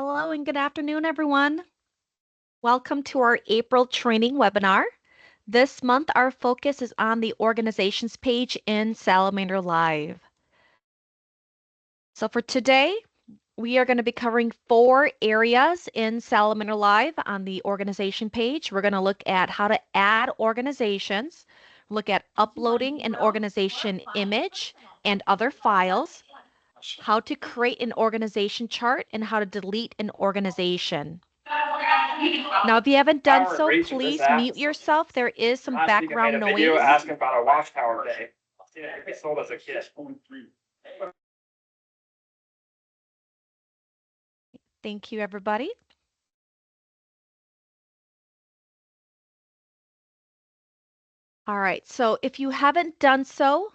Hello and good afternoon, everyone. Welcome to our April training webinar. This month, our focus is on the organizations page in Salamander Live. So for today, we are going to be covering 4 areas in Salamander Live on the organization page. We're going to look at how to add organizations, look at uploading an organization image and other files, how to create an organization chart, and how to delete an organization. Now, if you haven't done so, please mute yourself. There is some background noise. Video asking about a watchtower day. We sold as a kid. Thank you, everybody. All right, so if you haven't done so,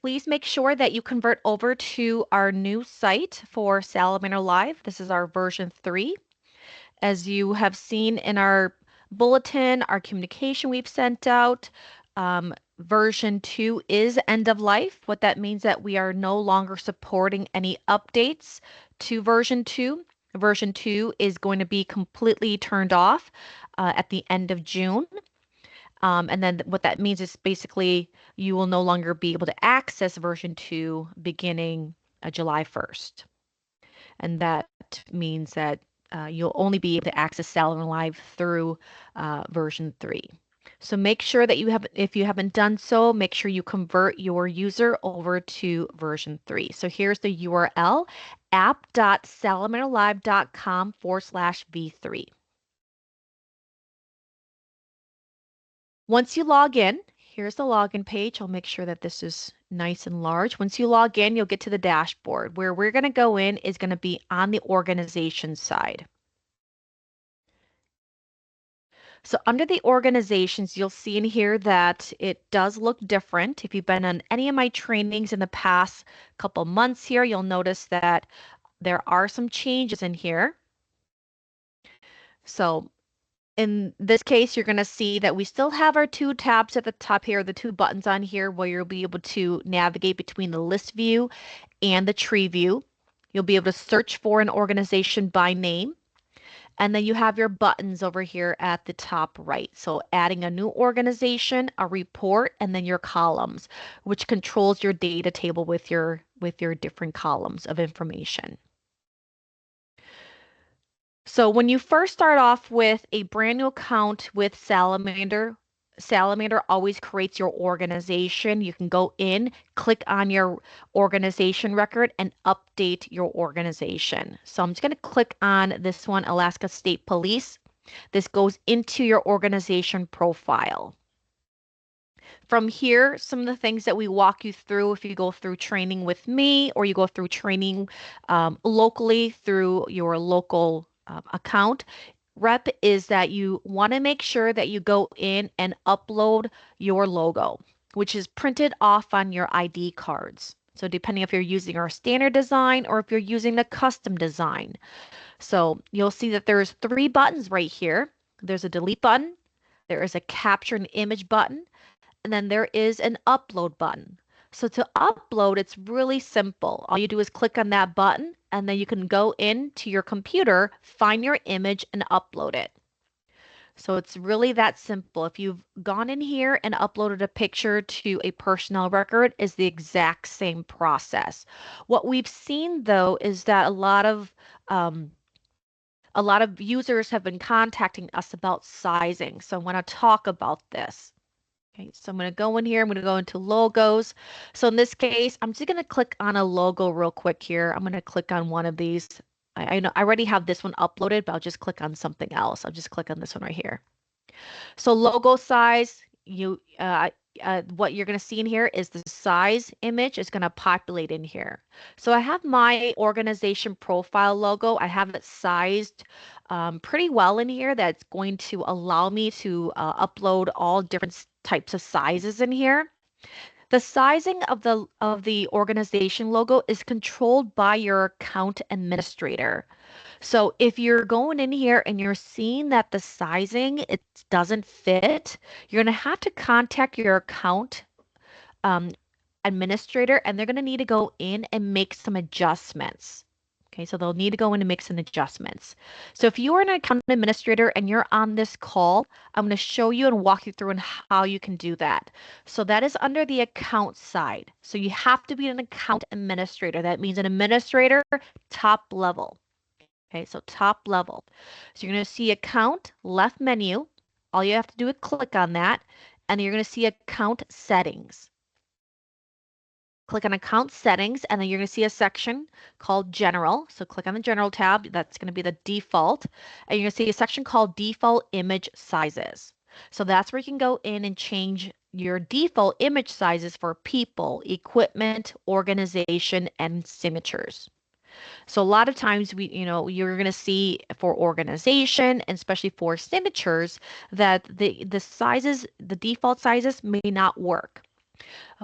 please make sure that you convert over to our new site for Salamander Live. This is our version 3. As you have seen in our bulletin, our communication we've sent out, version 2 is end of life. What that means that we are no longer supporting any updates to version 2. Version 2 is going to be completely turned off at the end of June. And then what that means is basically you will no longer be able to access version 2 beginning July 1st. And that means that you'll only be able to access Salamander Live through version 3. So make sure that if you haven't done so, make sure you convert your user over to version 3. So here's the URL, app.salamanderlive.com/v3. Once you log in, here's the login page. I'll make sure that this is nice and large. Once you log in, you'll get to the dashboard. Where we're going to go in is going to be on the organization side. So under the organizations, you'll see in here that it does look different. If you've been on any of my trainings in the past couple months here, you'll notice that there are some changes in here. So in this case, you're going to see that we still have our 2 tabs at the top here, the 2 buttons on here where you'll be able to navigate between the list view and the tree view. You'll be able to search for an organization by name. And then you have your buttons over here at the top right. So adding a new organization, a report, and then your columns, which controls your data table with your different columns of information. So when you first start off with a brand new account with Salamander, Salamander always creates your organization. You can go in, click on your organization record, and update your organization. So I'm just going to click on this one, Alaska State Police. This goes into your organization profile. From here, some of the things that we walk you through if you go through training with me or you go through training locally through your local account rep is that you want to make sure that you go in and upload your logo, which is printed off on your ID cards. So depending if you're using our standard design or if you're using the custom design. So you'll see that there's 3 buttons right here. There's a delete button, there is a capture an image button, and then there is an upload button. So to upload, it's really simple. All you do is click on that button and then you can go into your computer, find your image and upload it. So it's really that simple. If you've gone in here and uploaded a picture to a personnel record, is the exact same process. What we've seen though is that a lot of users have been contacting us about sizing. So I want to talk about this. Okay, so I'm going to go in here. I'm going to go into logos. So in this case, I'm just going to click on a logo real quick here. I'm going to click on one of these. I know I already have this one uploaded, but I'll just click on something else. I'll just click on this one right here. So logo size, what you're going to see in here is the size image is going to populate in here. So I have my organization profile logo. I have it sized pretty well in here. That's going to allow me to upload all different types of sizes in here. The sizing of the organization logo is controlled by your account administrator. So if you're going in here and you're seeing that the sizing it doesn't fit, you're going to have to contact your account administrator and they're going to need to go in and make some adjustments. Okay, so they'll need to go in and make some adjustments. So if you are an account administrator and you're on this call, I'm going to show you and walk you through on how you can do that. So that is under the account side. So you have to be an account administrator. That means an administrator top level. Okay, so top level. So you're going to see account left menu. All you have to do is click on that, and you're going to see account settings. Click on account settings, and then you're going to see a section called general. So click on the general tab. That's going to be the default. And you're going to see a section called default image sizes. So that's where you can go in and change your default image sizes for people, equipment, organization, and signatures. So a lot of times you're going to see for organization and especially for signatures that the sizes, the default sizes may not work.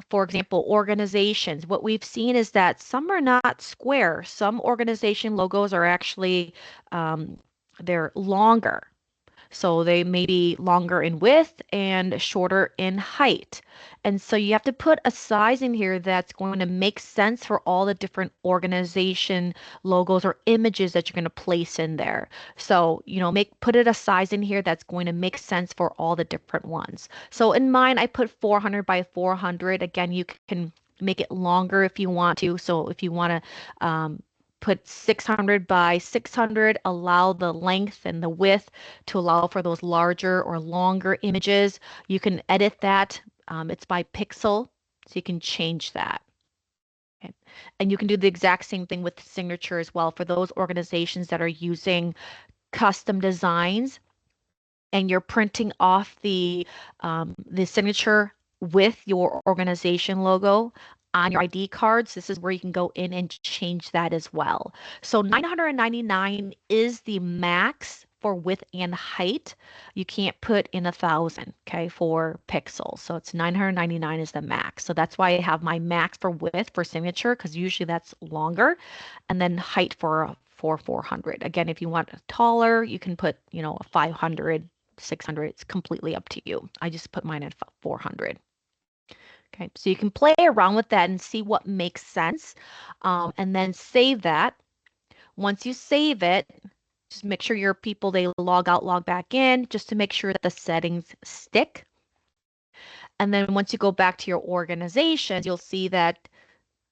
For example, organizations, what we've seen is that some are not square. Some organization logos are actually they're longer. So they may be longer in width and shorter in height. And so you have to put a size in here that's going to make sense for all the different organization logos or images that you're going to place in there. So, put it a size in here that's going to make sense for all the different ones. So in mine, I put 400 by 400. Again, you can make it longer if you want to. So if you want to put 600 by 600, allow the length and the width to allow for those larger or longer images. You can edit that. It's by pixel, so you can change that. Okay. And you can do the exact same thing with signature as well for those organizations that are using custom designs and you're printing off the signature with your organization logo on your ID cards. This is where you can go in and change that as well. So 999 is the max for width and height. You can't put in 1,000, okay, for pixels. So it's 999 is the max. So that's why I have my max for width for signature because usually that's longer, and then height for 400. Again, if you want taller, you can put, 500, 600. It's completely up to you. I just put mine at 400. Okay, so you can play around with that and see what makes sense, and then save that. Once you save it, just make sure your people, they log out, log back in, just to make sure that the settings stick. And then once you go back to your organizations, you'll see that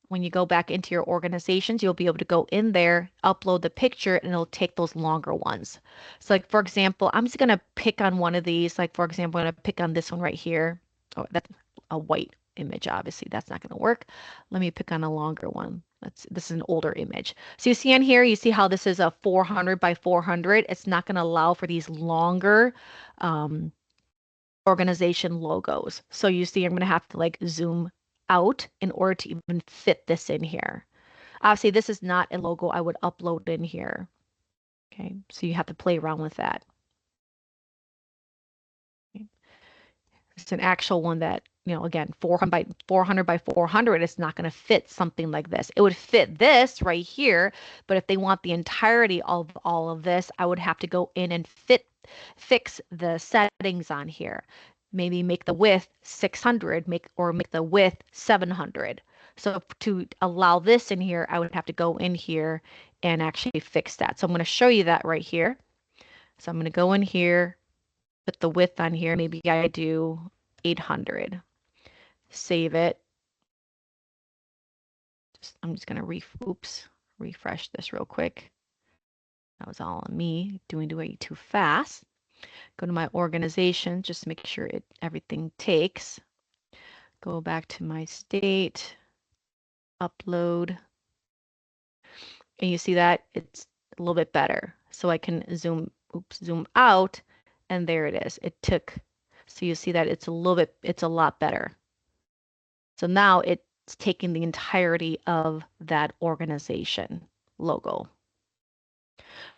when you go back into your organizations, you'll be able to go in there, upload the picture, and it'll take those longer ones. So like, for example, I'm just going to pick on one of these. Like, for example, I'm going to pick on this one right here. Oh, that's a white image, obviously. That's not going to work. Let me pick on a longer one. This is an older image. So you see in here, you see how this is a 400 by 400. It's not going to allow for these longer organization logos. So you see, I'm going to have to like zoom out in order to even fit this in here. Obviously, this is not a logo I would upload in here. Okay, so you have to play around with that. Okay. It's an actual one that, again, 400 by 400 is not going to fit something like this. It would fit this right here, but if they want the entirety of all of this, I would have to go in and fix the settings on here. Maybe make the width 600, make the width 700. So to allow this in here, I would have to go in here and actually fix that. So I'm going to show you that right here. So I'm going to go in here, put the width on here. Maybe I do 800. Save it. I'm just going to refresh this real quick. That was all on me doing way too fast. Go to my organization, just make sure everything takes. Go back to my state, upload, and you see that it's a little bit better. So I can zoom out, and there it is. It took, so you see that it's a lot better. So now it's taking the entirety of that organization logo.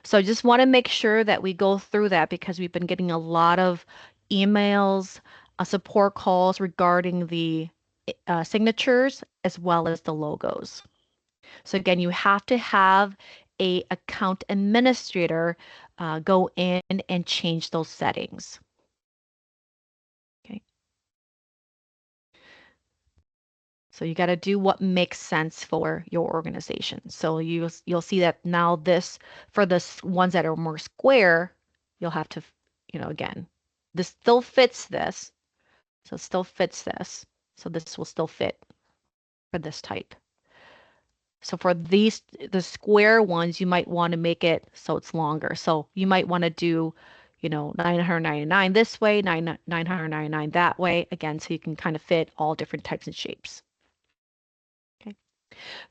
So I just want to make sure that we go through that because we've been getting a lot of emails, support calls regarding the signatures as well as the logos. So again, you have to have a account administrator go in and change those settings. Okay. So you got to do what makes sense for your organization. So you'll see that now this for the ones that are more square, you'll have to, again, this still fits this. So it still fits this. So this will still fit for this type. So for the square ones, you might want to make it so it's longer. So you might want to do, 999 this way, 999 that way, again, so you can kind of fit all different types and shapes. Okay.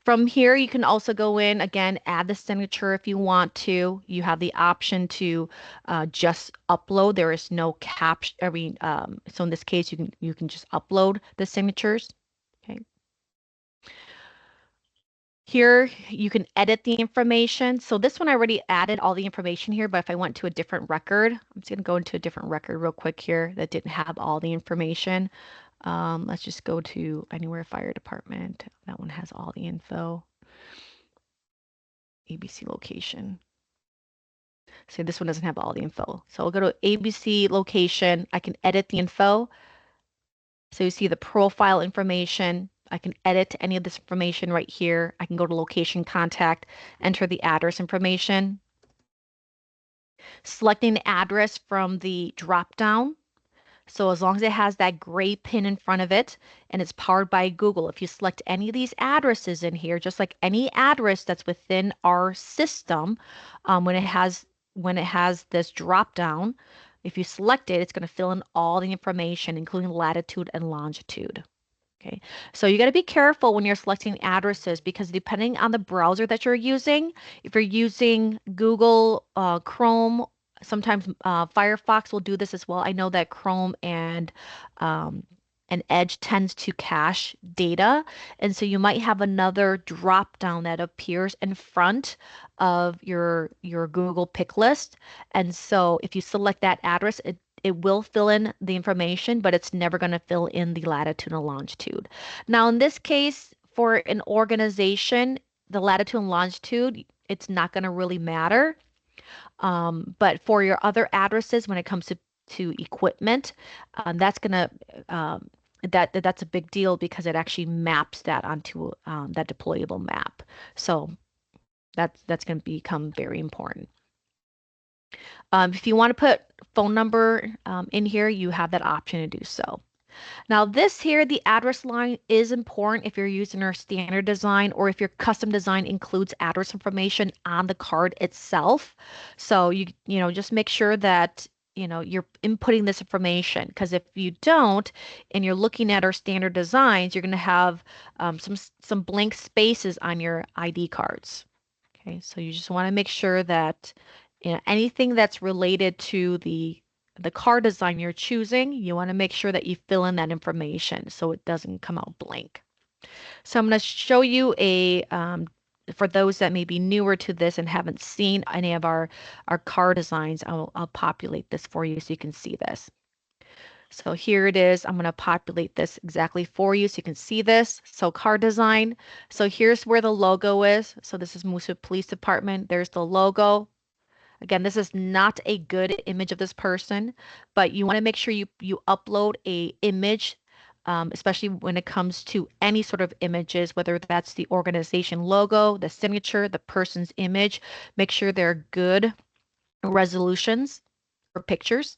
From here, you can also go in, again, add the signature if you want to. You have the option to just upload. There is no caption. So in this case, you can just upload the signatures. Okay. Here, you can edit the information. So this one I already added all the information here, but if I went to a different record, I'm just going to go into a different record real quick here that didn't have all the information. Let's just go to Anywhere Fire Department. That one has all the info. ABC location. So this one doesn't have all the info. So I'll go to ABC location. I can edit the info. So you see the profile information. I can edit any of this information right here. I can go to location contact, enter the address information. Selecting the address from the drop down. So as long as it has that gray pin in front of it and it's powered by Google, if you select any of these addresses in here, just like any address that's within our system, when it has this drop down, if you select it, it's going to fill in all the information, including latitude and longitude. Okay, so you got to be careful when you're selecting addresses because depending on the browser that you're using, if you're using Google, Chrome, sometimes Firefox will do this as well. I know that Chrome um, and Edge tends to cache data, and so you might have another drop down that appears in front of your Google pick list. And so if you select that address, it will fill in the information, but it's never going to fill in the latitude and longitude. Now, in this case, for an organization, the latitude and longitude, it's not going to really matter. But for your other addresses, when it comes to equipment, that's going to that's a big deal because it actually maps that onto that deployable map. So that's going to become very important. If you want to put phone number in here, you have that option to do so. Now this here, the address line is important if you're using our standard design or if your custom design includes address information on the card itself. So just make sure that you're inputting this information because if you don't and you're looking at our standard designs, you're going to have some blank spaces on your ID cards. Okay, so you just want to make sure that anything that's related to the car design you're choosing, you want to make sure that you fill in that information so it doesn't come out blank. So I'm going to show you for those that may be newer to this and haven't seen any of our car designs, I'll populate this for you so you can see this. So here it is. I'm going to populate this exactly for you so you can see this. So car design. So here's where the logo is. So this is Moosewood Police Department. There's the logo. Again, this is not a good image of this person, but you want to make sure you upload a image, especially when it comes to any sort of images, whether that's the organization logo, the signature, the person's image. Make sure they're good resolutions for pictures.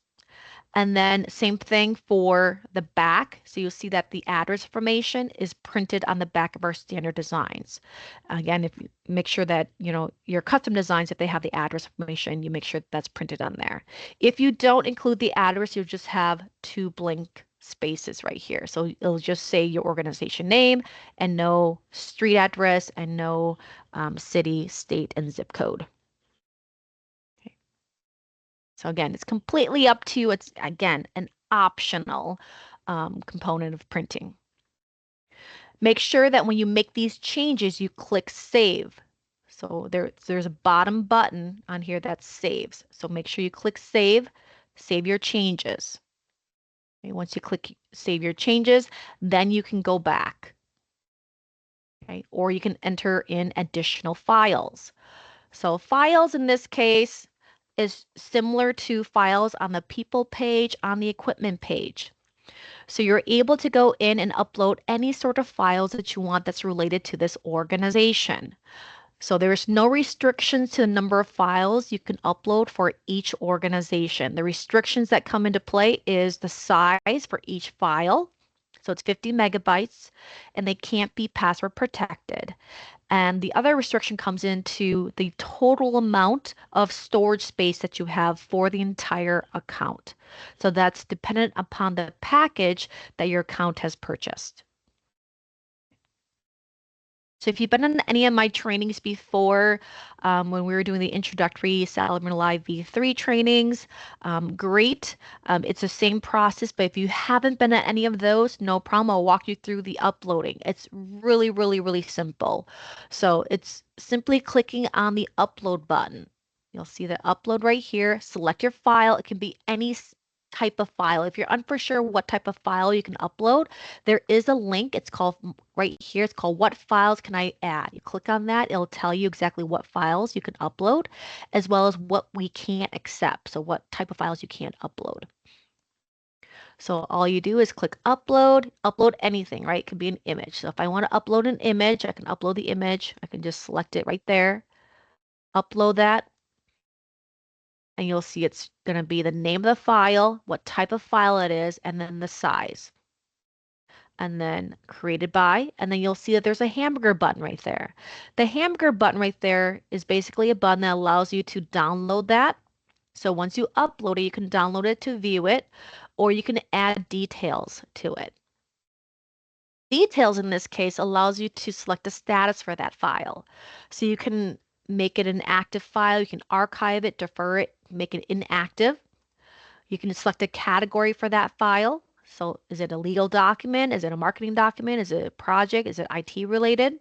And then same thing for the back. So you'll see that the address information is printed on the back of our standard designs. Again, if you make sure that, your custom designs, if they have the address information, you make sure that's printed on there. If you don't include the address, you'll just have two blank spaces right here. So it'll just say your organization name and no street address and no city, state, and zip code. So again, it's completely up to you. It's, again, an optional component of printing. Make sure that when you make these changes, you click Save. So there's a bottom button on here that saves. So make sure you click Save, save your changes. Okay, once you click Save your changes, then you can go back. Okay, or you can enter in additional files. So files in this case is similar to files on the people page on the equipment page. So you're able to go in and upload any sort of files that you want that's related to this organization. So there's no restrictions to the number of files you can upload for each organization. The restrictions that come into play is the size for each file. So it's 50 megabytes and they can't be password protected. And the other restriction comes into the total amount of storage space that you have for the entire account. So that's dependent upon the package that your account has purchased. So if you've been in any of my trainings before, when we were doing the introductory SalamanderLive V3 trainings, great. It's the same process, but if you haven't been at any of those, no problem. I'll walk you through the uploading. It's really, really, really simple. So it's simply clicking on the upload button. You'll see the upload right here. Select your file. It can be any type of file. If you're unsure what type of file you can upload, there is a link. It's called right here. It's called What Files Can I Add? You click on that. It'll tell you exactly what files you can upload, as well as what we can't accept. So what type of files you can't upload. So all you do is click upload, upload anything, right? It could be an image. So if I want to upload an image, I can upload the image. I can just select it right there, upload that, and you'll see it's going to be the name of the file, what type of file it is, and then the size. And then created by, and then you'll see that there's a hamburger button right there. The hamburger button right there is basically a button that allows you to download that. So once you upload it, you can download it to view it, or you can add details to it. Details in this case allows you to select the status for that file. So you can make it an active file, you can archive it, defer it, make it inactive. You can select a category for that file. So is it a legal document? Is it a marketing document? Is it a project? Is it IT related?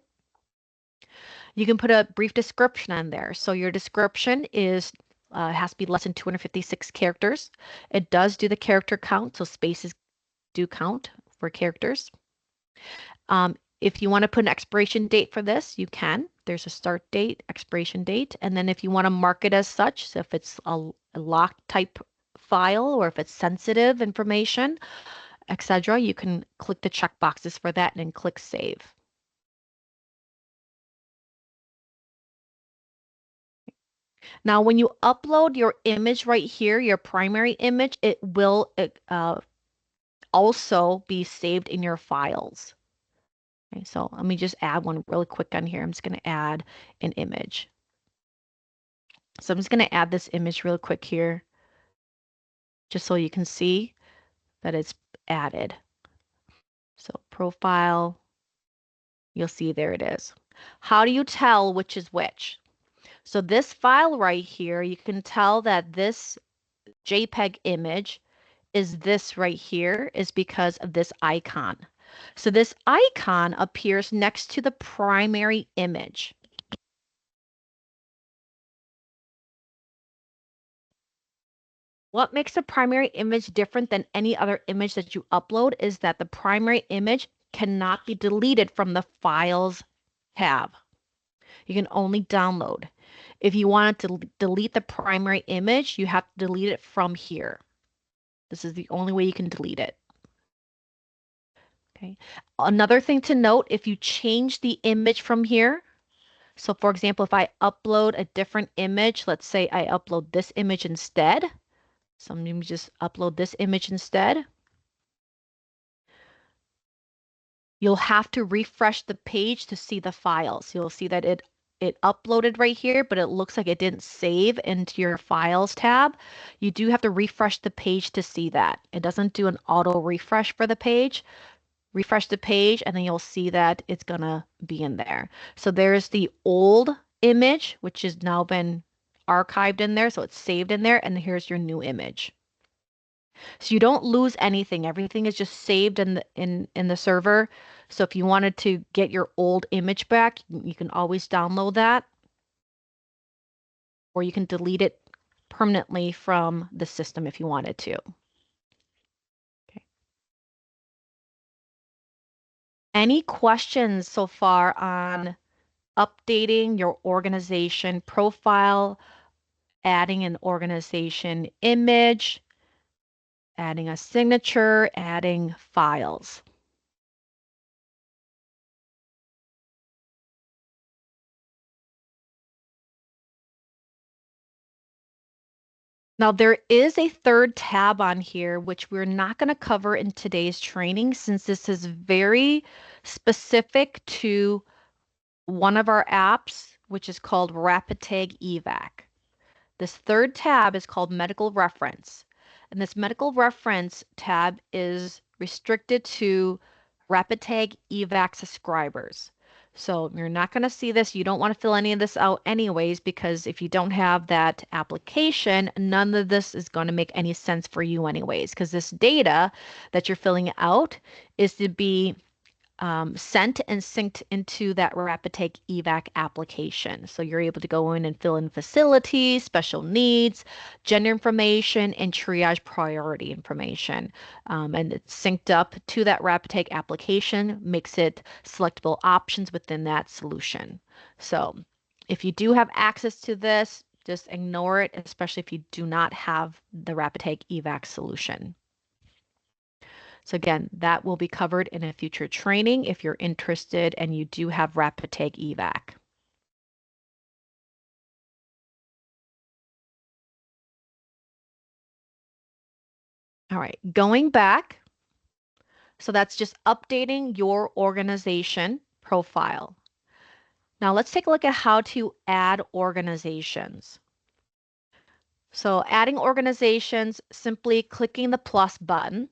You can put a brief description on there. So your description is has to be less than 256 characters. It does do the character count, so spaces do count for characters. If you want to put an expiration date for this, you can. There's a start date, expiration date, and then if you want to mark it as such, so if it's a locked type file or if it's sensitive information, etc., you can click the check boxes for that and then click save. Now, when you upload your image right here, your primary image, it will also be saved in your files. Okay, so let me just add one really quick on here. I'm just going to add an image. So I'm just going to add this image real quick here, just so you can see that it's added. So profile, you'll see there it is. How do you tell which is which? So this file right here, you can tell that this JPEG image is this right here is because of this icon. So this icon appears next to the primary image. What makes the primary image different than any other image that you upload is that the primary image cannot be deleted from the Files tab. You can only download. If you want to delete the primary image, you have to delete it from here. This is the only way you can delete it. Okay. Another thing to note, if you change the image from here, so for example, if I upload a different image, let's say I upload this image instead. So let me just upload this image instead. You'll have to refresh the page to see the files. You'll see that it uploaded right here, but it looks like it didn't save into your Files tab. You do have to refresh the page to see that. It doesn't do an auto refresh for the page. Refresh the page, and then you'll see that it's gonna be in there. So there's the old image, which has now been archived in there, so it's saved in there, and here's your new image. So you don't lose anything. Everything is just saved in the server. So if you wanted to get your old image back, you can always download that, or you can delete it permanently from the system if you wanted to. Okay. Any questions so far on updating your organization profile, adding an organization image, adding a signature, adding files. Now, there is a third tab on here, which we're not going to cover in today's training since this is very specific to one of our apps, which is called Rapid Tag Evac. This third tab is called Medical Reference. And this Medical Reference tab is restricted to Rapid Tag Evac subscribers. So you're not going to see this. You don't want to fill any of this out anyways, because if you don't have that application, none of this is going to make any sense for you anyways, because this data that you're filling out is to be sent and synced into that Rapid Take EVAC application. So you're able to go in and fill in facilities, special needs, gender information, and triage priority information. And it's synced up to that Rapid Take application, makes it selectable options within that solution. So if you do have access to this, just ignore it, especially if you do not have the Rapid Take EVAC solution. So again, that will be covered in a future training if you're interested and you do have Rapid Tag EVAC. All right, going back. So that's just updating your organization profile. Now let's take a look at how to add organizations. So adding organizations, simply clicking the plus button.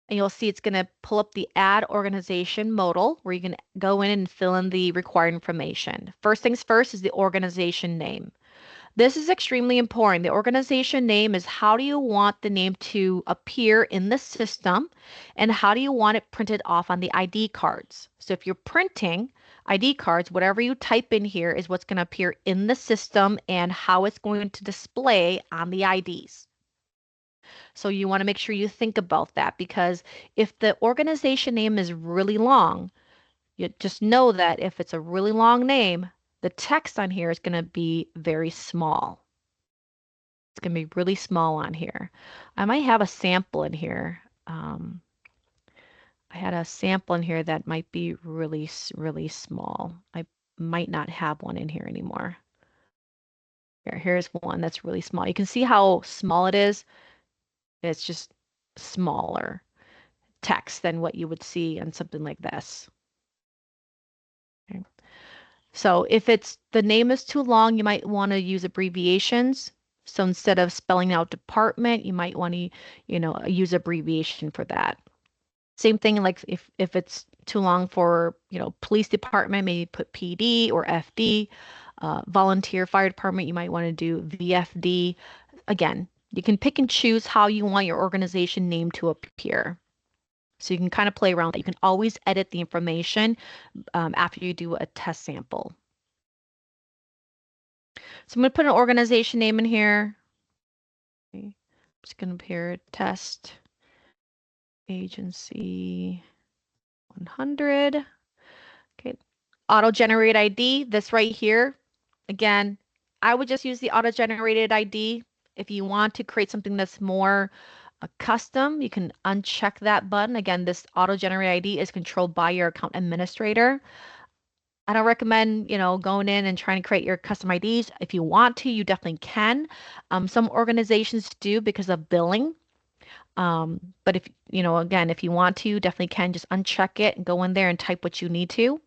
And you'll see it's going to pull up the add organization modal where you can go in and fill in the required information. First things first is the organization name. This is extremely important. The organization name is how do you want the name to appear in the system and how do you want it printed off on the ID cards. So if you're printing ID cards, whatever you type in here is what's going to appear in the system and how it's going to display on the IDs. So you want to make sure you think about that because if the organization name is really long, you just know that if it's a really long name, the text on here is going to be very small. It's going to be really small on here. I might have a sample in here. I had a sample in here that might be really, really small. I might not have one in here anymore. Here's one that's really small. You can see how small it is. It's just smaller text than what you would see on something like this. Okay. So if it's the name is too long, you might want to use abbreviations. So instead of spelling out department, you might want to, use abbreviation for that. Same thing like if it's too long for, police department, maybe put PD or FD. Volunteer fire department, you might want to do VFD. Again, you can pick and choose how you want your organization name to appear. So you can kind of play around. You can always edit the information after you do a test sample. So I'm going to put an organization name in here. Okay. I'm just going to pair test agency 100. Okay. Auto-generate ID, this right here. Again, I would just use the auto-generated ID. If you want to create something that's more custom, you can uncheck that button. Again, this auto-generate ID is controlled by your account administrator. I don't recommend, going in and trying to create your custom IDs. If you want to, you definitely can. Some organizations do because of billing. But if, again, if you want to, definitely can just uncheck it and go in there and type what you need to.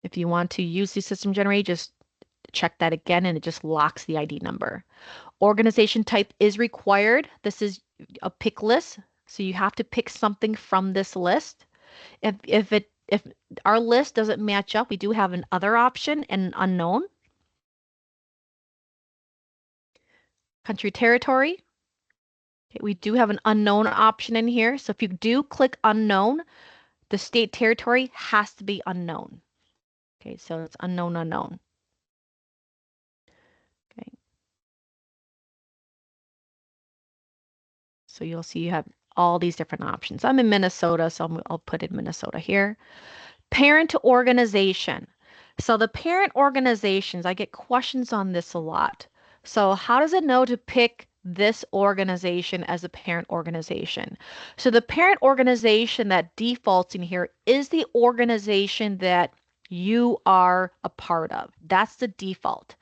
If you want to use the system generator, just check that again and it just locks the ID number. Organization type is required. This is a pick list. So you have to pick something from this list. If our list doesn't match up, we do have an other option and an unknown. Country territory. Okay, we do have an unknown option in here. So if you do click unknown, the state territory has to be unknown. Okay, so it's unknown, unknown. Okay. So you'll see you have all these different options. I'm in Minnesota, so I'll put in Minnesota here. Parent organization. So the parent organizations, I get questions on this a lot. So how does it know to pick this organization as a parent organization. So the parent organization that defaults in here is the organization that you are a part of. That's the default.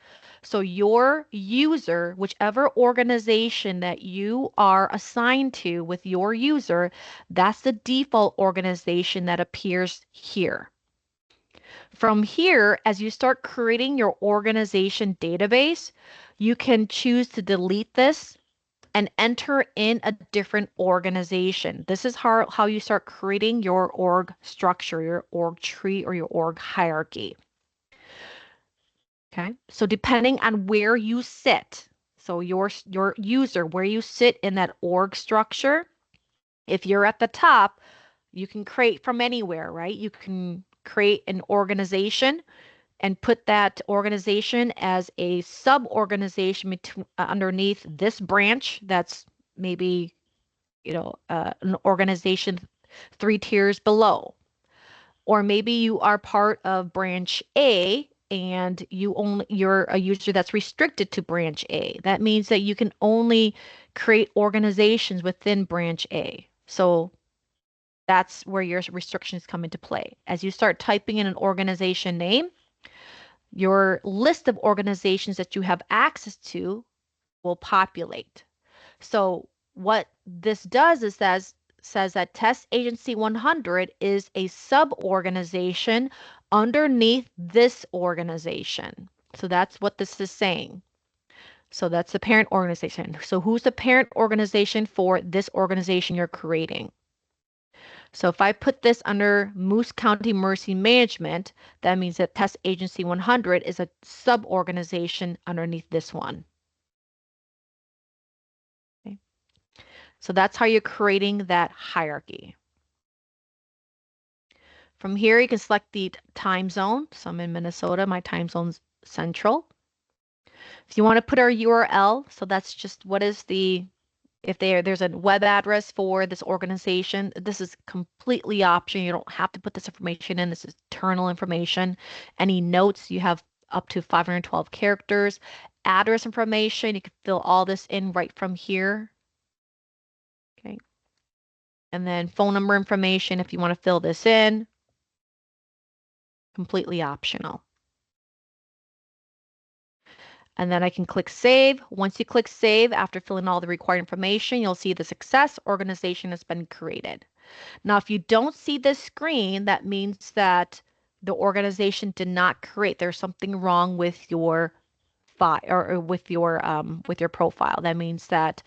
So your user, whichever organization that you are assigned to with your user, that's the default organization that appears here. From here, as you start creating your organization database, you can choose to delete this and enter in a different organization. This is how you start creating your org structure, your org tree, or your org hierarchy. Okay, so depending on where you sit, so your user, where you sit in that org structure, if you're at the top, you can create from anywhere, right? You can create an organization and put that organization as a sub-organization underneath this branch that's maybe, an organization 3 tiers below. Or maybe you are part of branch A and you're a user that's restricted to branch A. That means that you can only create organizations within branch A. So that's where your restrictions come into play. As you start typing in an organization name, your list of organizations that you have access to will populate. So what this does is says that Test Agency 100 is a sub-organization underneath this organization. So that's what this is saying. So that's the parent organization. So who's the parent organization for this organization you're creating? So if I put this under Moose County Emergency Management, that means that Test Agency 100 is a sub-organization underneath this one. Okay. So that's how you're creating that hierarchy. From here, you can select the time zone. So I'm in Minnesota, my time zone's Central. If you want to put our URL, so that's just what is if there's a web address for this organization, this is completely optional. You don't have to put this information in. This is internal information. Any notes, you have up to 512 characters. Address information, you can fill all this in right from here. Okay. And then phone number information, if you want to fill this in, completely optional. And then I can click save. Once you click save, after filling all the required information, you'll see the success organization has been created. Now, if you don't see this screen, that means that the organization did not create. There's something wrong with your file or with your profile. That means that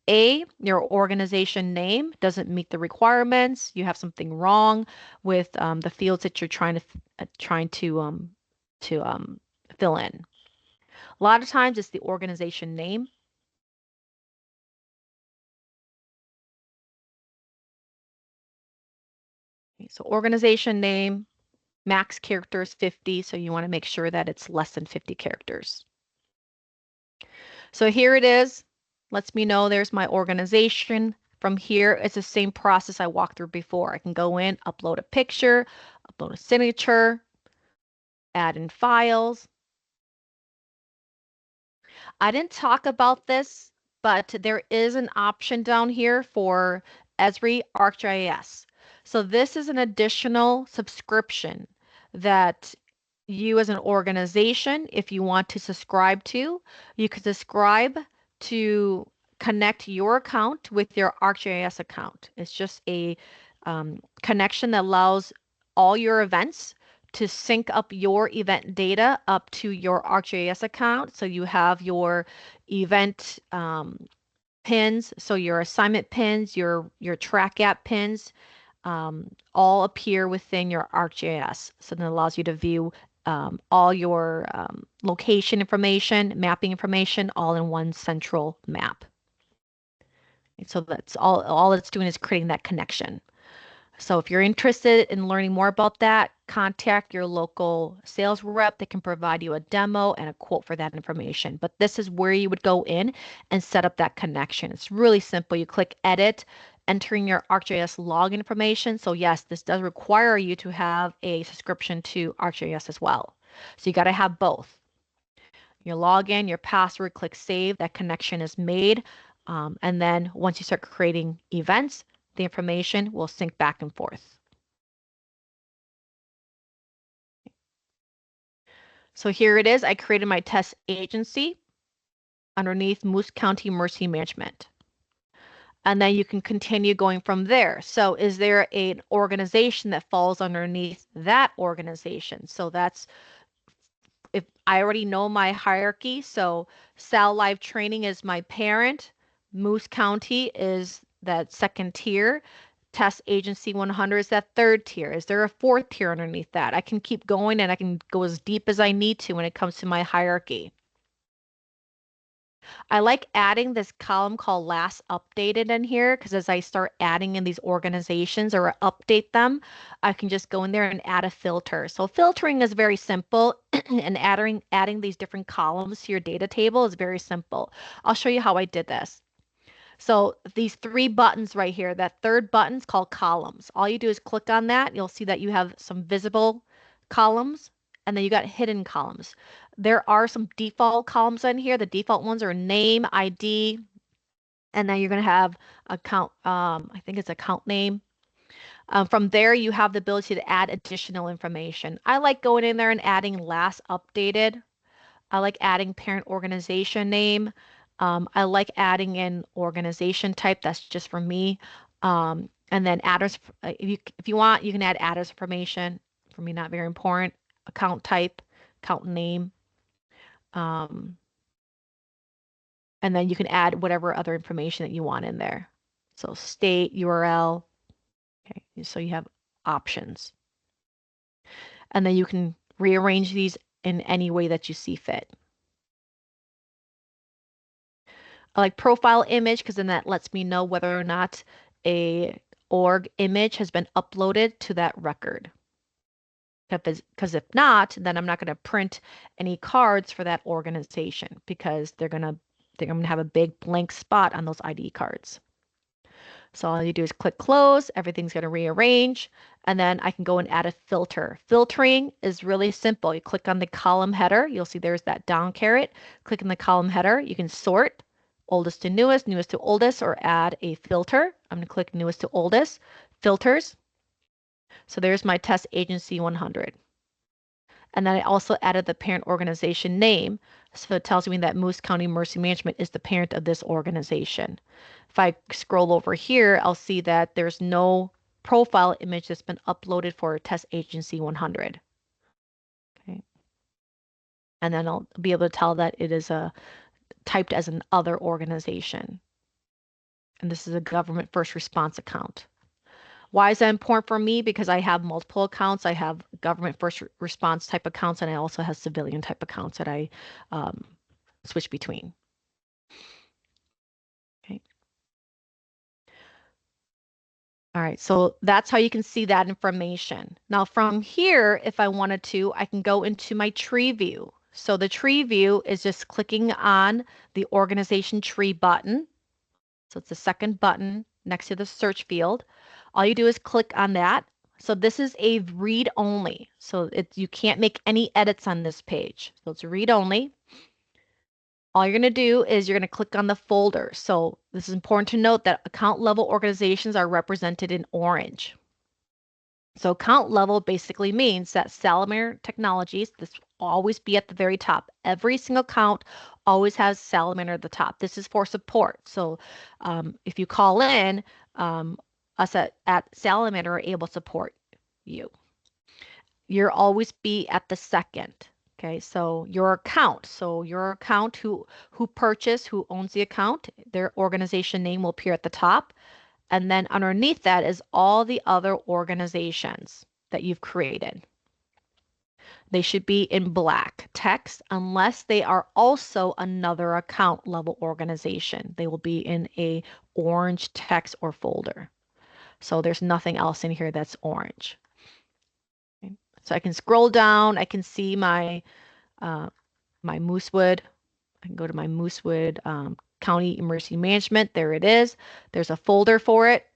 your organization name doesn't meet the requirements. You have something wrong with the fields that you're trying to fill in. A lot of times it's the organization name. Okay, so organization name, max characters 50, so you want to make sure that it's less than 50 characters. So here it is. Lets me know there's my organization. From here, it's the same process I walked through before. I can go in, upload a picture, upload a signature, add in files. I didn't talk about this, but there is an option down here for Esri ArcGIS. So this is an additional subscription that you as an organization, if you want to subscribe to, you can subscribe to connect your account with your ArcGIS account. It's just a connection that allows all your events to sync up your event data up to your ArcGIS account. So you have your event pins, so your assignment pins, your track app pins, all appear within your ArcGIS. So that allows you to view all your location information, mapping information, all in one central map. And so that's all it's doing is creating that connection. So if you're interested in learning more about that, contact your local sales rep that can provide you a demo and a quote for that information. But this is where you would go in and set up that connection. It's really simple. You click edit, entering your ArcGIS login information. So yes, this does require you to have a subscription to ArcGIS as well. So you got to have both. You log in, your password, click save, that connection is made. And then once you start creating events, the information will sync back and forth. So here it is. I created my test agency underneath Moose County Emergency Management. And then you can continue going from there. So is there an organization that falls underneath that organization? So that's, if I already know my hierarchy, so Sal Live Training is my parent, Moose County is that second tier, Test Agency 100 is that third tier. Is there a fourth tier underneath that? I can keep going and I can go as deep as I need to when it comes to my hierarchy. I like adding this column called last updated in here because as I start adding in these organizations or update them, I can just go in there and add a filter. So filtering is very simple and adding these different columns to your data table is very simple. I'll show you how I did this. So these three buttons right here, that third button's called columns. All you do is click on that. You'll see that you have some visible columns and then you got hidden columns. There are some default columns in here. The default ones are name, ID, and then you're going to have account, I think it's account name. From there, you have the ability to add additional information. I like going in there and adding last updated. I like adding parent organization name. I like adding in organization type. That's just for me. And then address. If you want, you can add address information. For me, not very important. Account type, account name. Um, and then you can add whatever other information that you want in there. So state, URL. Okay, so you have options. And then you can rearrange these in any way that you see fit. I like profile image because then that lets me know whether or not a org image has been uploaded to that record. Because if not, then I'm not going to print any cards for that organization because they're going to have a big blank spot on those ID cards. So all you do is click close, everything's going to rearrange, and then I can go and add a filter. Filtering is really simple. You click on the column header, you'll see there's that down caret. Click on the column header, you can sort oldest to newest, newest to oldest, or add a filter. I'm going to click newest to oldest, filters. So there's my test agency 100. And then I also added the parent organization name. So it tells me that Moose County Emergency Management is the parent of this organization. If I scroll over here, I'll see that there's no profile image that's been uploaded for Test Agency 100. Okay. And then I'll be able to tell that it is typed as an other organization. And this is a government first response account. Why is that important for me? Because I have multiple accounts. I have government first response type accounts, and I also have civilian type accounts that I switch between. Okay. All right, so that's how you can see that information. Now from here, if I wanted to, I can go into my tree view. So the tree view is just clicking on the organization tree button. So it's the second button next to the search field. All you do is click on that. So this is a read only. So you can't make any edits on this page. So it's read only. All you're going to do is you're going to click on the folder. So this is important to note that account level organizations are represented in orange. So account level basically means that Salamander Technologies, this will always be at the very top. Every single account always has Salamander at the top. This is for support. So if you call in, us at Salamander are able to support you. You'll always be at the second. Okay, so your account who purchased, who owns the account, their organization name will appear at the top. And then underneath that is all the other organizations that you've created. They should be in black text unless they are also another account level organization. They will be in a orange text or folder. So there's nothing else in here that's orange. Okay. So I can scroll down. I can see my my Moosewood. I can go to my Moosewood County Emergency Management. There it is. There's a folder for it.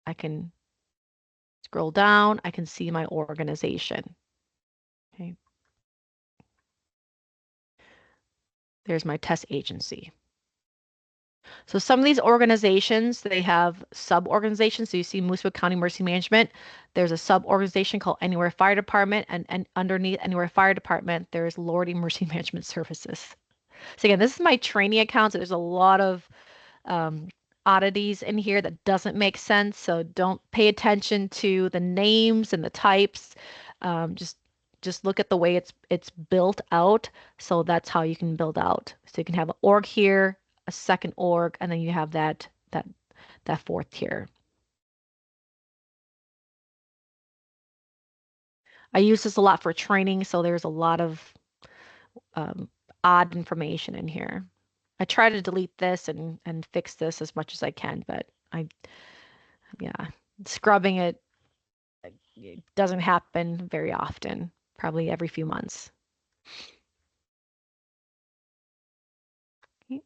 I can scroll down. I can see my organization. Okay. There's my test agency. So some of these organizations, they have sub-organizations. So you see Moosewood County Emergency Management. There's a sub-organization called Anywhere Fire Department, and underneath Anywhere Fire Department, there's Lord Emergency Management Services. So again, this is my training account. So there's a lot of um, oddities in here that doesn't make sense. So don't pay attention to the names and the types. Um, just just look at the way it's built out. So that's how you can build out. So you can have an org here, a second org, and then you have that fourth tier. I use this a lot for training, so there's a lot of um, odd information in here. I try to delete this and fix this as much as I can, but yeah, scrubbing it doesn't happen very often, probably every few months. Okay.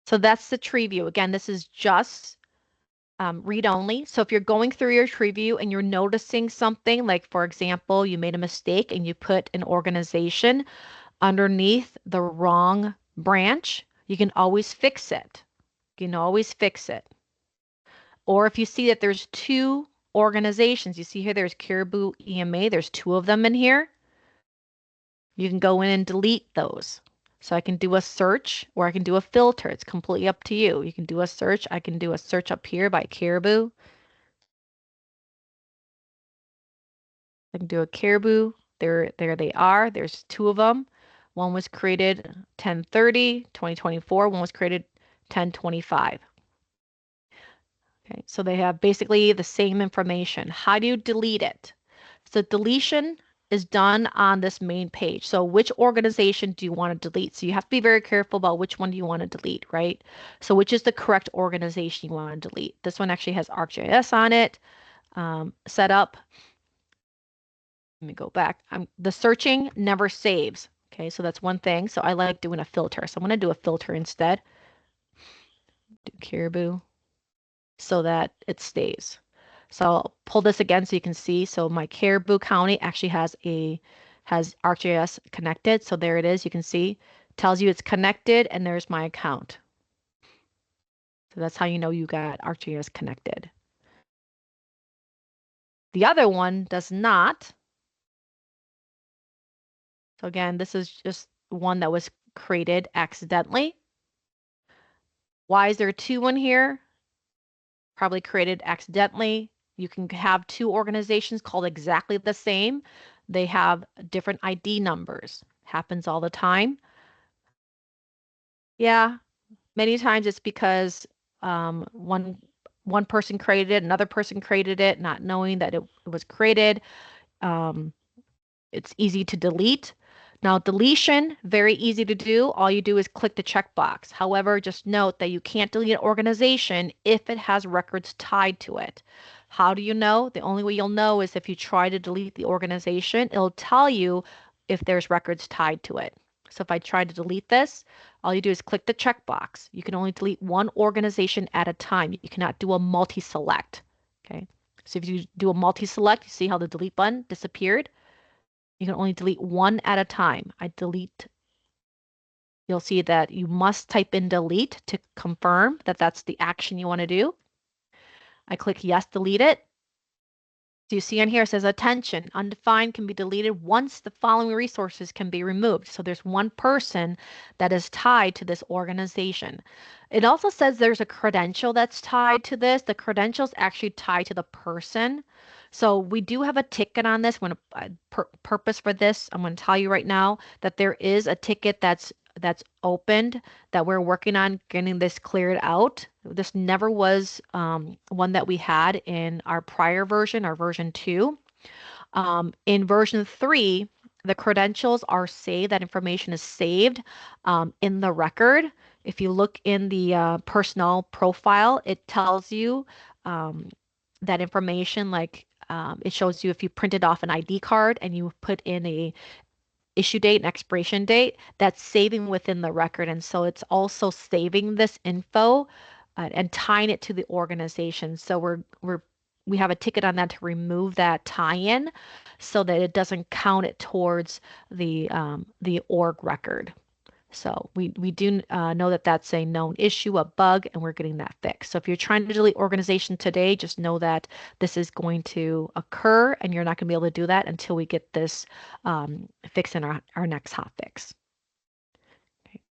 So that's the tree view. Again, this is just read only. So if you're going through your tree view and you're noticing something, like for example, you made a mistake and you put an organization underneath the wrong branch, you can always fix it. You can always fix it. Or if you see that there's two organizations, you see here there's Caribou EMA, there's two of them in here. You can go in and delete those. So I can do a search or I can do a filter. It's completely up to you. You can do a search. I can do a search up here by Caribou. I can do a Caribou. There they are. There's two of them. One was created 10/30, 2024. One was created 10/25. Okay, so they have basically the same information. How do you delete it? So deletion is done on this main page. So which organization do you want to delete? So you have to be very careful about which one do you want to delete, right? So which is the correct organization you want to delete? This one actually has ArcGIS on it, set up. Let me go back. The searching never saves. Okay, so that's one thing. So I like doing a filter. So I'm going to do a filter instead. Do Caribou so that it stays. So I'll pull this again so you can see. So my Caribou County actually has ArcGIS connected. So there it is. You can see. Tells you it's connected and there's my account. So that's how you know you got ArcGIS connected. The other one does not. So again, this is just one that was created accidentally. Why is there two in here? Probably created accidentally. You can have two organizations called exactly the same. They have different ID numbers. Happens all the time. Yeah, many times it's because one person created it, another person created it, not knowing that it was created. Um, It's easy to delete. Now, deletion, very easy to do. All you do is click the checkbox. However, just note that you can't delete an organization if it has records tied to it. How do you know? The only way you'll know is if you try to delete the organization, it'll tell you if there's records tied to it. So if I try to delete this, all you do is click the checkbox. You can only delete one organization at a time. You cannot do a multi-select. Okay. So if you do a multi-select, you see how the delete button disappeared? You can only delete one at a time. You'll see that you must type in delete to confirm that that's the action you want to do. I click yes, delete it. So you see on here it says attention, undefined can be deleted once the following resources can be removed. So there's one person that is tied to this organization. It also says there's a credential that's tied to this. The credential is actually tied to the person. So we do have a ticket on this. When purpose for this, I'm going to tell you right now that there is a ticket that's opened that we're working on getting this cleared out. This never was one that we had in our prior version, our version 2. In version 3, the credentials are saved. That information is saved in the record. If you look in the personnel profile, it tells you that information, like it shows you if you printed off an ID card and you put in a issue date and expiration date, that's saving within the record. And so it's also saving this info and tying it to the organization. So we have a ticket on that to remove that tie-in so that it doesn't count it towards the org record. So we do know that that's a known issue, a bug, and we're getting that fixed. So if you're trying to delete organization today, just know that this is going to occur and you're not going to be able to do that until we get this fix in our next hot fix. Okay.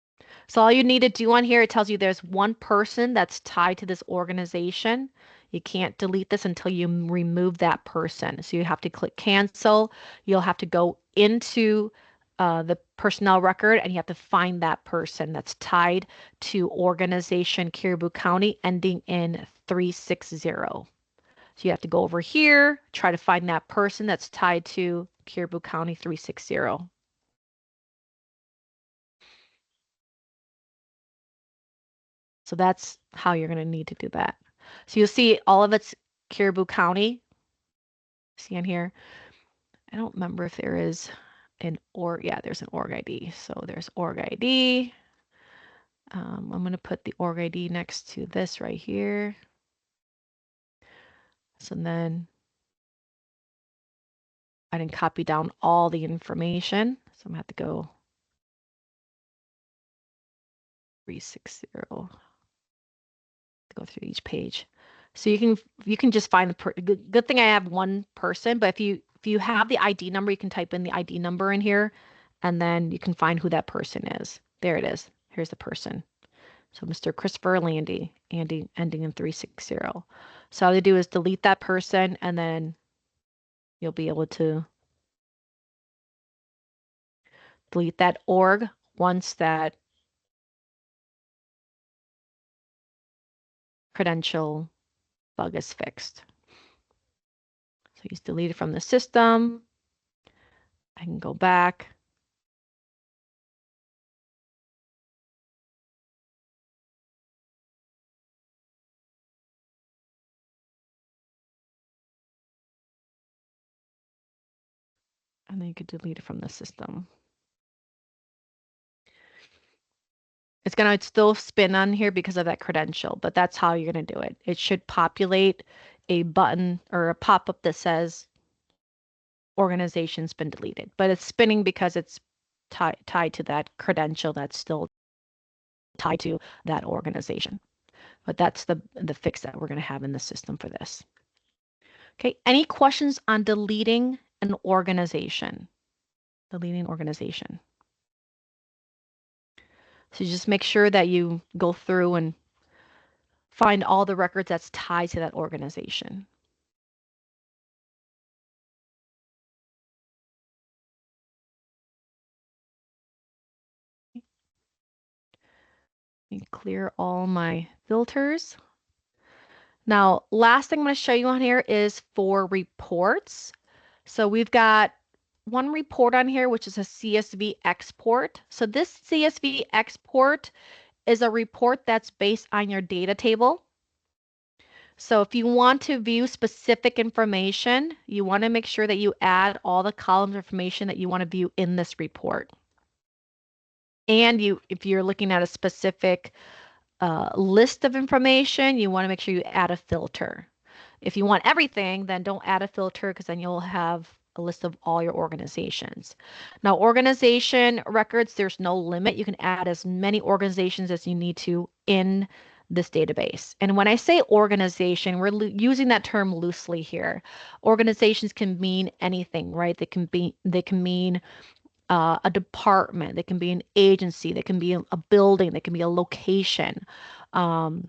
So all you need to do on here, it tells you there's one person that's tied to this organization. You can't delete this until you remove that person. So you have to click cancel. You'll have to go into the personnel record and you have to find that person that's tied to organization Caribou County ending in 360. So you have to go over here, try to find that person that's tied to Caribou County 360. So that's how you're going to need to do that. So you'll see all of it's Caribou County. See on here. I don't remember if there is an org. Yeah, there's an org ID. So there's org ID. I'm going to put the org ID next to this right here. So then I didn't copy down all the information. So I'm going to have to go 360. Go through each page. So you can just find the good thing I have one person, but if you have the ID number, you can type in the ID number in here and then you can find who that person is. There it is. Here's the person. So Mr. Christopher Andy ending in 360. So all you do is delete that person and then you'll be able to delete that org once that credential bug is fixed. So he's deleted from the system. I can go back. And then you could delete it from the system. It's going to still spin on here because of that credential, but that's how you're going to do it. It should populate a button or a pop-up that says organization's been deleted, but it's spinning because it's tied to that credential that's still tied to that organization. But that's the fix that we're going to have in the system for this. Okay, any questions on deleting an organization? Deleting organization. So just make sure that you go through and find all the records that's tied to that organization. Let me clear all my filters. Now, last thing I'm going to show you on here is for reports. So we've got one report on here, which is a CSV export. So this CSV export is a report that's based on your data table. So if you want to view specific information, you want to make sure that you add all the columns of information that you want to view in this report. And if you're looking at a specific list of information, you want to make sure you add a filter. If you want everything, then don't add a filter because then you'll have a list of all your organizations. Now, organization records, there's no limit. You can add as many organizations as you need to in this database. And when I say organization, we're using that term loosely here. Organizations can mean anything, right? They can mean a department, they can be an agency, they can be a building, they can be a location. Um,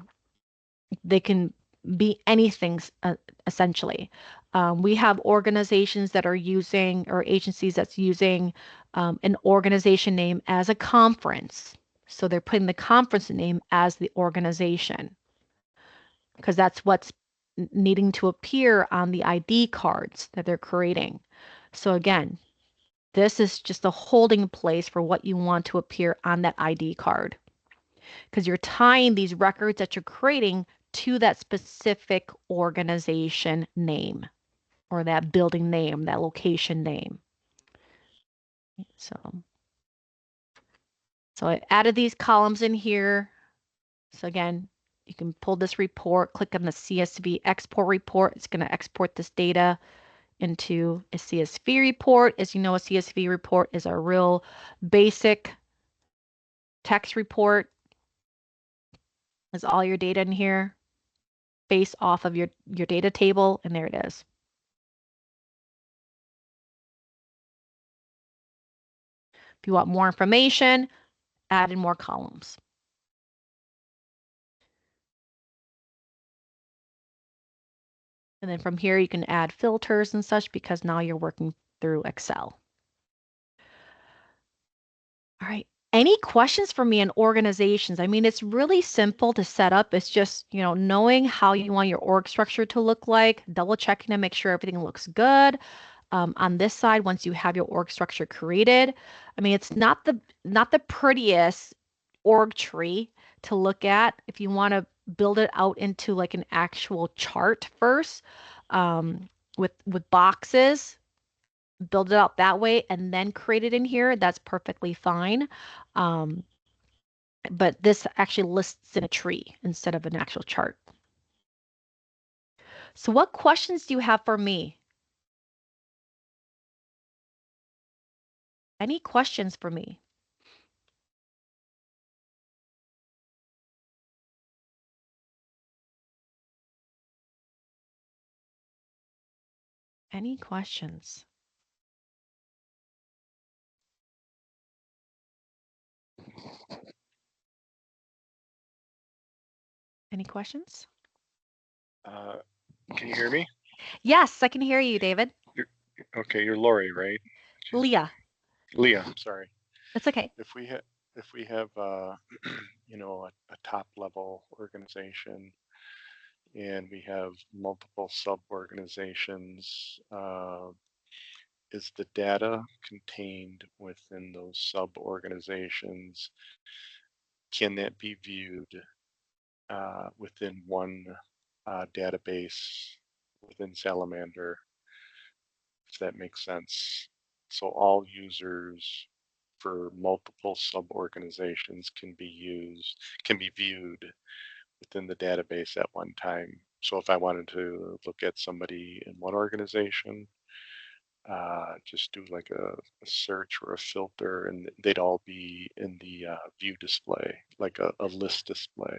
they can be anything essentially. We have organizations that are using, or agencies that's using an organization name as a conference. So they're putting the conference name as the organization because that's what's needing to appear on the ID cards that they're creating. So again, this is just a holding place for what you want to appear on that ID card because you're tying these records that you're creating to that specific organization name or that building name, that location name. So I added these columns in here. So again, you can pull this report, click on the CSV export report. It's going to export this data into a CSV report. As you know, a CSV report is a real basic Text report is all your data in here based off of your data table, and there it is. If you want more information, add in more columns. And then from here, you can add filters and such because now you're working through Excel. All right. Any questions for me on organizations? I mean, it's really simple to set up. It's just, knowing how you want your org structure to look like, double checking to make sure everything looks good. On this side, once you have your org structure created, I mean, it's not the prettiest org tree to look at. If you want to build it out into like an actual chart first, with boxes, build it out that way and then create it in here, that's perfectly fine. Um, but this actually lists in a tree instead of an actual chart. So what questions do you have for me? Any questions for me? Any questions? Any questions? Can you hear me? Yes, I can hear you, David. Okay, you're Lori, right? Leah. Leah, I'm sorry. That's okay. If we have a top level organization and we have multiple sub organizations, is the data contained within those sub organizations, can that be viewed within one database within Salamander, if that makes sense? So all users for multiple sub-organizations can be viewed within the database at one time. So if I wanted to look at somebody in one organization, just do like a search or a filter, and they'd all be in the view display, like a list display.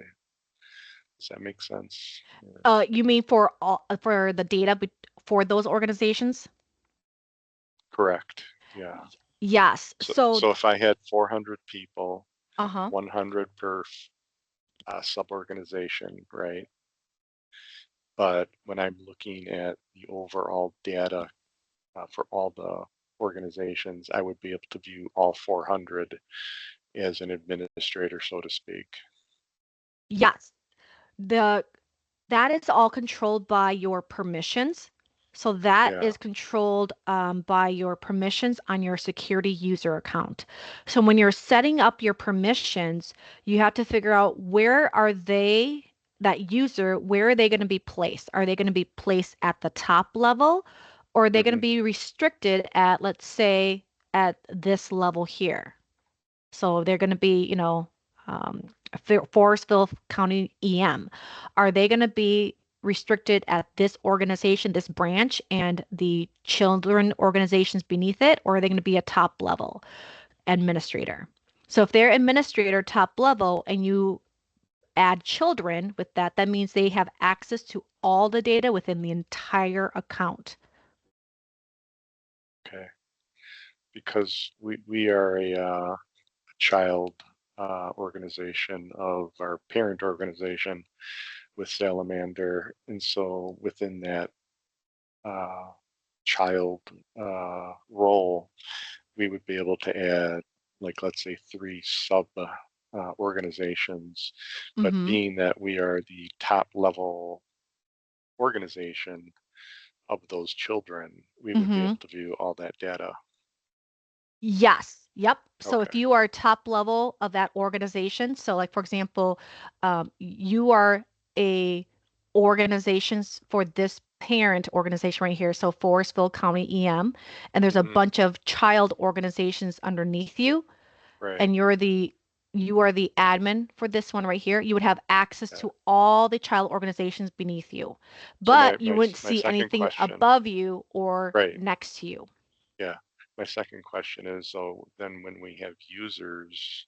Does that make sense? You mean for the data for those organizations? Correct. Yeah. Yes. So if I had 400 people, Uh-huh. 100 per sub-organization, right? But when I'm looking at the overall data for all the organizations, I would be able to view all 400 as an administrator, so to speak. Yes. The that is all controlled by your permissions. So that Yeah. is controlled by your permissions on your security user account. So when you're setting up your permissions, you have to figure out that user, where are they going to be placed? Are they going to be placed at the top level, or are they going to Mm-hmm. be restricted at, let's say, at this level here? So they're going to be, um, Forestville County EM. Are they going to be restricted at this organization, this branch, and the children organizations beneath it, or are they going to be a top level administrator? So if they're administrator top level and you add children with that, that means they have access to all the data within the entire account. Okay. Because we are a child organization of our parent organization with Salamander, and so within that uh, child role, we would be able to add, like, let's say, three sub organizations. But Mm-hmm. being that we are the top level organization of those children, we would be Mm-hmm. able to view all that data. Yes. Yep. So if Okay. you are top level of that organization, so like for example, you are a organizations for this parent organization right here, so Forestville County EM, and there's a Mm-hmm. bunch of child organizations underneath you, Right. and you are the admin for this one right here, you would have access Yeah. to all the child organizations beneath you, So but you wouldn't my see second anything question, above you or right? next to you. Yeah. My second question is, so then when we have users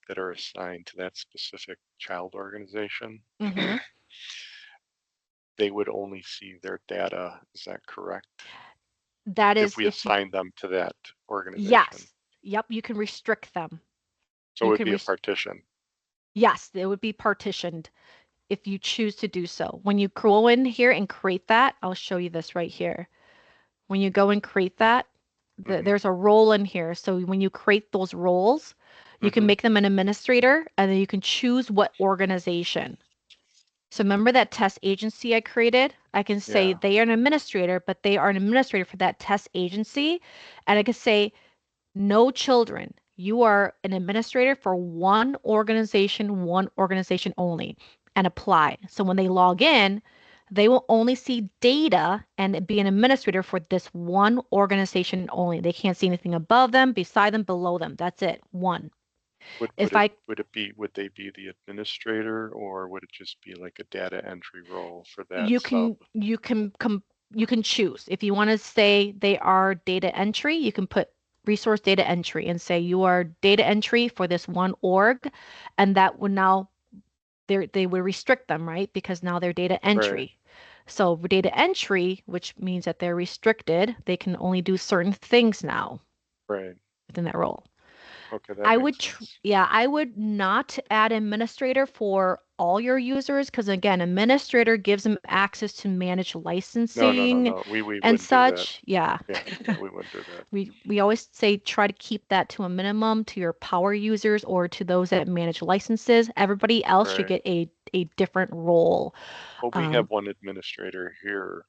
that are assigned to that specific child organization, Mm-hmm. they would only see their data. Is that correct? That If is we if you, assign them to that organization. yes. Yep, you can restrict them. So it You would can be a res partition. Yes, it would be partitioned if you choose to do so. When you go in here and create that, I'll show you this right here. When you go and create that, Mm-hmm. there's a role in here. So when you create those roles, you can Mm-hmm. make them an administrator and then you can choose what organization. So remember that test agency I created? I can say Yeah, they are an administrator, but they are an administrator for that test agency. And I can say, no children. You are an administrator for one organization only, and apply. So when they log in, they will only see data and be an administrator for this one organization only. They can't see anything above them, beside them, below them. That's it. One. would If I would they be the administrator, or would it just be like a data entry role for that you sub? can you can choose if you want to say they are data entry, you can put resource data entry and say you are data entry for this one org, and that would now they would restrict them, right? Because now they're data Right, entry. So data entry, which means that they're restricted, they can only do certain things now right. within that role. Okay, that makes sense. Yeah, I would not add administrator for all your users because again, administrator gives them access to manage No, no, no, licensing no. We and wouldn't do that. such. Yeah. Yeah, yeah, we wouldn't do that. We always say try to keep that to a minimum to your power users or to those that manage licenses. Everybody else should Right. get a different role. Well, we have Um, one administrator here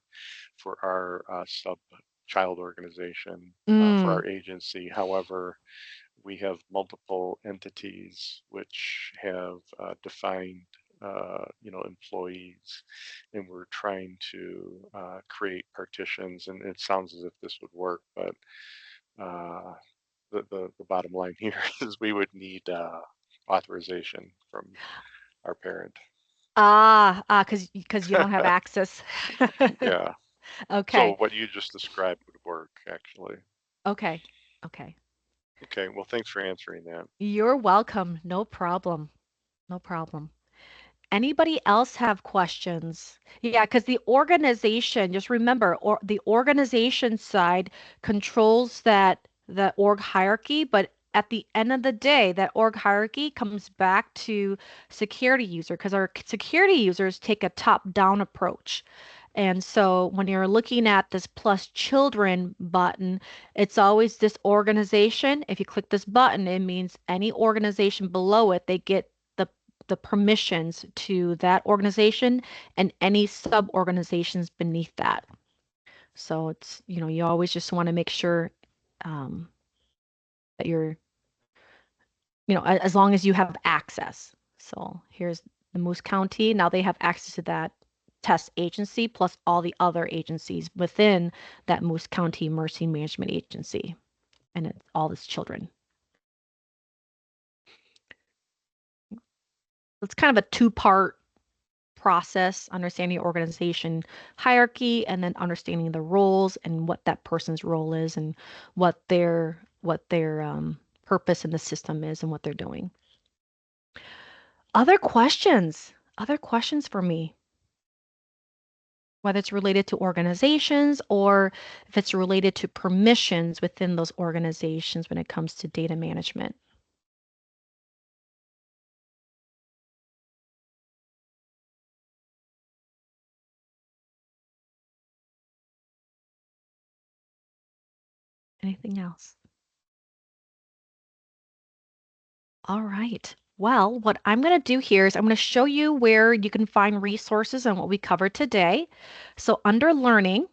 for our sub child organization for mm, our agency. However, we have multiple entities which have defined, employees, and we're trying to create partitions. And it sounds as if this would work, but uh, the bottom line here is we would need authorization from our parent. because you don't have access. Yeah. So Okay. what you just described would work, actually. Okay. Okay. Okay. Well, thanks for answering that. You're welcome. No problem. No problem. Anybody else have questions? Yeah, because the organization, just remember, or the organization side controls that org hierarchy, but at the end of the day, that org hierarchy comes back to security user because our security users take a top-down approach. And so when you're looking at this plus children button, it's always this organization. If you click this button, it means any organization below it, they get the permissions to that organization and any sub-organizations beneath that. So it's, you always just want to make sure um, that you're, as long as you have access. So here's the Moose County. Now they have access to that test agency plus all the other agencies within that Moose County Mercy Management Agency. And it's all its children. It's kind of a two-part process, understanding organization hierarchy, and then understanding the roles and what that person's role is and what their purpose in the system is and what they're doing. Other questions? Other questions for me? Whether it's related to organizations or if it's related to permissions within those organizations when it comes to data management. Anything else? All right. Well, what I'm going to do here is I'm going to show you where you can find resources on what we covered today. So under learning,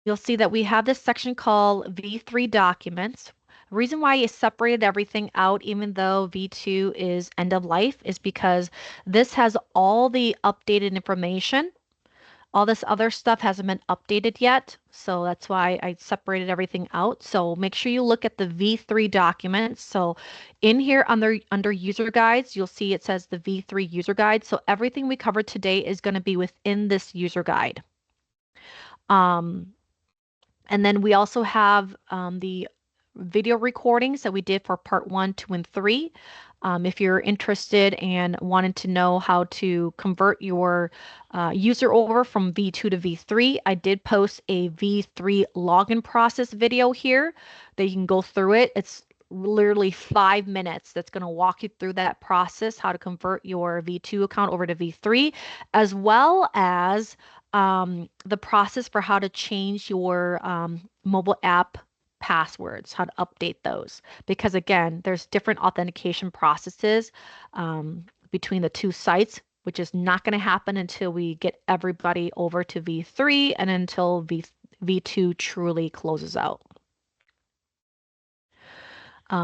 you'll see that we have this section called V3 documents. The reason why I separated everything out, even though V2 is end of life, is because this has all the updated information. All this other stuff hasn't been updated yet, so that's why I separated everything out. So make sure you look at the V3 documents. So in here under user guides, you'll see it says the V3 user guide. So everything we covered today is going to be within this user guide. Um, and then we also have the video recordings that we did for part 1, 2, and 3. If you're interested and wanted to know how to convert your user over from V2 to V3, I did post a V3 login process video here that you can go through it. It's literally 5 minutes that's going to walk you through that process, how to convert your V2 account over to V3, as well as the process for how to change your mobile app passwords, how to update those. Because again, there's different authentication processes between the two sites, which is not going to happen until we get everybody over to V3 and until V2 truly closes out.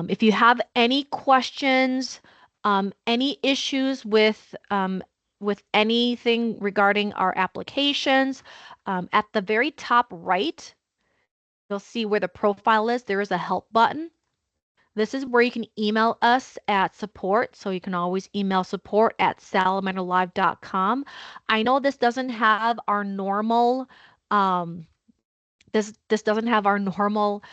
If you have any questions, any issues with anything regarding our applications, at the very top right, you'll see where the profile is. There is a help button. This is where you can email us at support. So you can always email support at salamanderlive.com. I know this doesn't have our normal this doesn't have our normal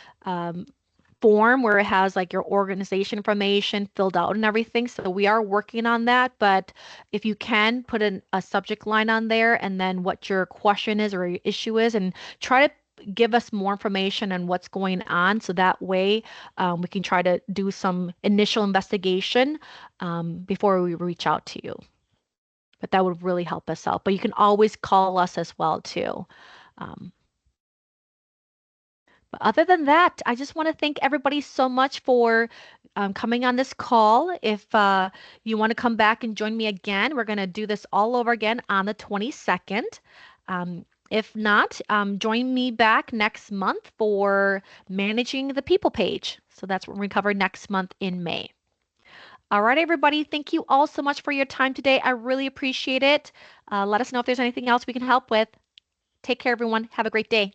form where it has like your organization information filled out and everything. So we are working on that. But if you can put a subject line on there and then what your question is or your issue is, and try to give us more information on what's going on. So that way we can try to do some initial investigation before we reach out to you. But that would really help us out. But you can always call us as well too. But other than that, I just want to thank everybody so much for coming on this call. If you want to come back and join me again, we're going to do this all over again on the 22nd. If not, join me back next month for managing the people page. So that's what we cover next month in May. All right, everybody. Thank you all so much for your time today. I really appreciate it. Let us know if there's anything else we can help with. Take care, everyone. Have a great day.